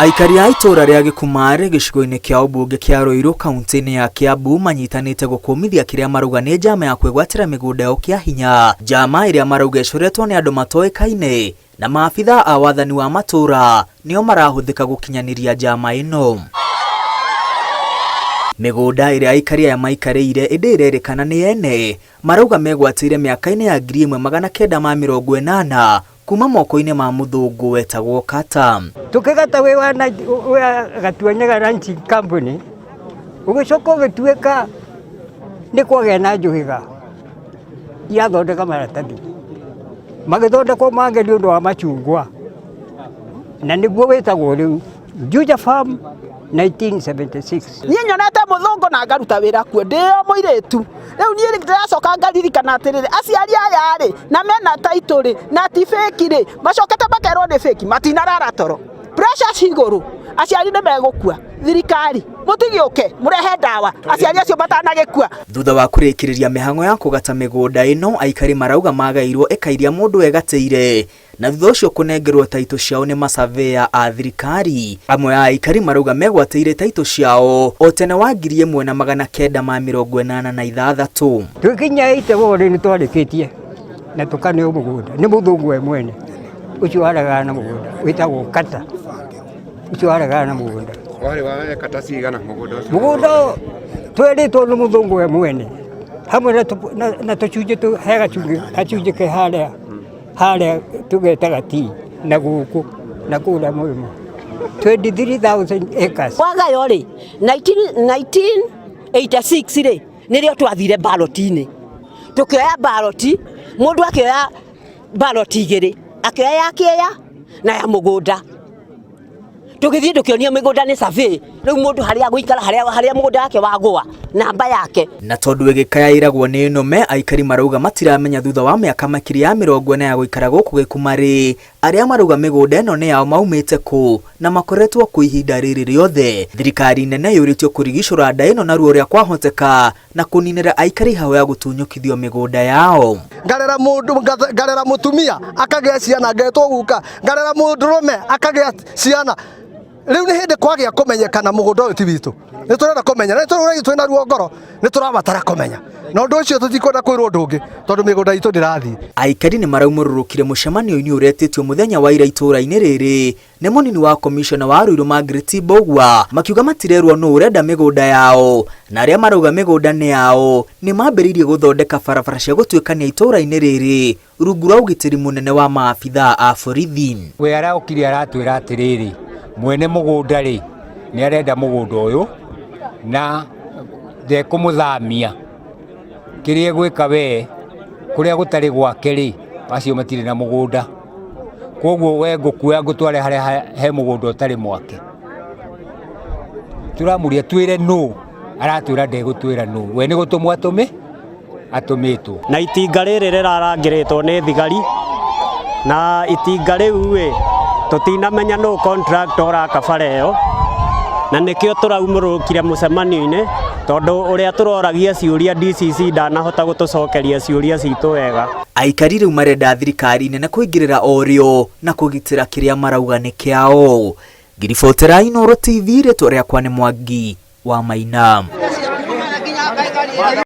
Aikari a itura ria Gikumari gicigo-ini kia ubunge kia Ruiru kaunti-ini ya Kiambu manyitanite gukumithia kiria marauga ni njama ya kwigwatira migunda yao kia hinya, njama iria marauga icoretwo ni andu matoikaine na maabitha a wathani wa matura nio marahuthika gukinyaniria njama ino. Migunda iria aikari aya maikarĩire indi irerikana ni ene marauga megwatĩire miaka-ini ya 1980 kuma moko-ini ma muthungu wetagwo Kata. Tukigata we gatuanyaga ranching company ugicoka ugituika ni kwagĩa na njuhiga yathondeka maratathi magithondekwo mange ni undu wa macungwa na niguo wetagwo riu Juja Farm 1976. Niĩ nyonete muthungu na ngaruta wĩra kuo ndio muiritu riu niĩ ndiracoka ngaririkana atiriri aciari aya ri na mena title ri na ti fake ri macokete makerwo ni fake matinarara toro pressure iguru aciari ni megukua thirikari mutigiuke murehe ndawa aciari acio matanagikua. Thutha wa kurikiriria mihango ya kugata migunda ino aikari marauga magairwo ekairia mundu egateire na thutha ucio kunengerwo taito ciao ni masurveyor a thirikari. Amwe a aikari marauga megwateire taito ciao o tene wa 1986. Tukinya ite wori ni twarikitie na tukaneo mugunda ni muthungu we mwene ucio araga na mugunda witagwo Kata ucio araga na mugunda wale wa Kata cigana mugunda tweritwo ni muthungu we mwene hamwe na tucunje tu hega gacunje ke haria tugetaga ti na guku na kula muimo 23,000 acres. Wagayo ri 1986 ri nirio twathire ballot-ini tukioya ballot mundu akioya ballot igiri akioya ya kieya na ya mugunda tugithie tukionia migunda ni survey riu mundu haria guikara haria mugunda wake wagwa namba yake. Na tondu igikaya iragwo ni nome aikari marauga matiramenya thutha wa miaka makiri ya 40 ya guikara guku Gikumari aria marauga migunda ino ni yao maumite ku na makoretwo ku ihinda riri riothe. Thirikari nene yuritio kurigicura nda ino na ruo ria kwahoteka na kuninira aikari hao ya gutunyukithio migunda yao. Ngarera mutumia akagia ciana ngetwo guka ngarera mundurume akagia ciana riu ni hindi kwagia kumenyekana mugunda uyu ti witu ni turenda kumenya ni turenda twina ruo ngoro ni turabatara kumenya na undu ucio tutikwenda kwirwo ndungi tondu migunda itu ndirathi. Aikari ni maraumururukire mucemanio-ini uretitio muthenya wa ira itura-ini riri ni munini wa komishona wa Ruiru Margaret Bogwa makiuga matirerwo no urenda migunda yao na aria marauga migunda ni yao ni mambiririe guthondeka barabara cia gutuikania itura-ini riri rungu rwa ugitiri munene wa maabitha a borithi. We araukiri aratwira atiriri mwene mugunda ri ni arenda mugunda uyu na de kumuthamia kirie gwika we kuria gutari gwake ri acio matire na mugunda koguo we ngukuya ngutware haria he mugunda utari mwake turamuria twire no aratwira ndegutwira no we ni gutumwa atumitwo na itinga riri rirarangiritwo ni thigari na itinga riu we tutinamenya no contractor akabara iyo na nikio turaumurukire mucemanio-ini tondu uria turoragia ciuria DCC ndanahota gutucokeria ciuria citu wega. Aikari riu marenda thirikari nene kuingirira orio na kugitira kiria marauga ni kiao. Ngiribotera Inooro TV ritwa riakwa ni Mwangi wa Maina.